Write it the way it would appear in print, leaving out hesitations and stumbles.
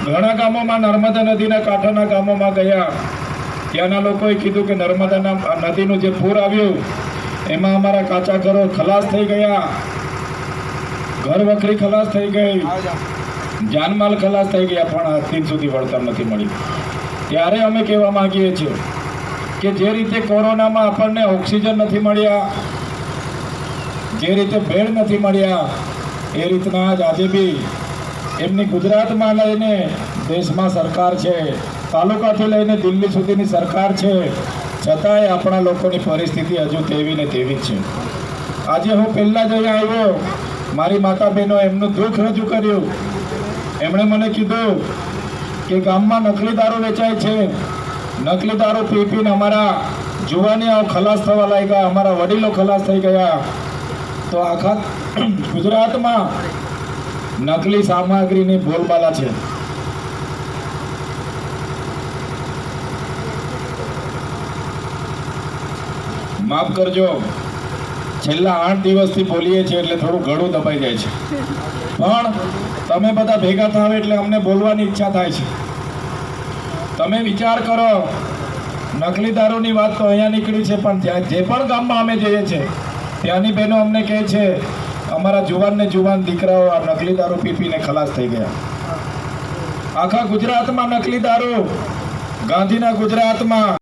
ઘણા ગામોમાં નર્મદા નદીના કાંઠાના ગામોમાં ગયા, ત્યાંના લોકોએ કીધું કે નર્મદાના નદીનું જે પૂર આવ્યું એમાં અમારા કાચા ઘરો ખલાસ થઈ ગયા, ઘર વખરી ખલાસ થઈ ગઈ, જાનમાલ ખલાસ થઈ ગયા, પણ આજ દિન સુધી વળતર નથી મળ્યું। ત્યારે અમે કહેવા માંગીએ છીએ કે જે રીતે કોરોનામાં આપણને ઓક્સિજન નથી મળ્યા, જે રીતે બેડ નથી મળ્યા, એ રીતના જ આજે બી એમની ગુજરાતમાં લઈને દેશમાં સરકાર છે, તાલુકાથી લઈને દિલ્હી સુધીની સરકાર છે, છતાંય આપણા લોકોની પરિસ્થિતિ હજુ તેવી ને તેવી જ છે। આજે હું પહેલાં જ અહીંયા આવ્યો, મારી માતા બહેનો એમનું દુઃખ રજૂ કર્યું। એમણે મને કીધું કે ગામમાં નકલી દારૂ વેચાય છે, નકલી દારૂ પી પીને અમારા જુવાનીઓ ખલાસ થવા લાગ્યા, અમારા વડીલો ખલાસ થઈ ગયા। તો આખા ગુજરાતમાં નકલી સામગ્રીની બોલબાલા છે। માફ કરજો, છેલ્લા 8 દિવસથી બોલીએ છીએ એટલે થોડું ગળું દબાઈ જાય છે, પણ તમે બધા ભેગા થાવ એટલે અમને બોલવાની ઈચ્છા થાય છે। તમે વિચાર કરો, નકલી દારૂની વાત તો અહીંયા નીકળી છે, પણ ત્યાં જે પણ ગામમાં અમે જઈએ છીએ ત્યાંની બહેનો અમને કહે છે અમારા જુવાન ને જુવાન દીકરાઓ આ નકલી દારૂ પી પીને ખલાસ થઈ ગયા। આખા ગુજરાતમાં નકલી દારૂ, ગાંધીના ગુજરાતમાં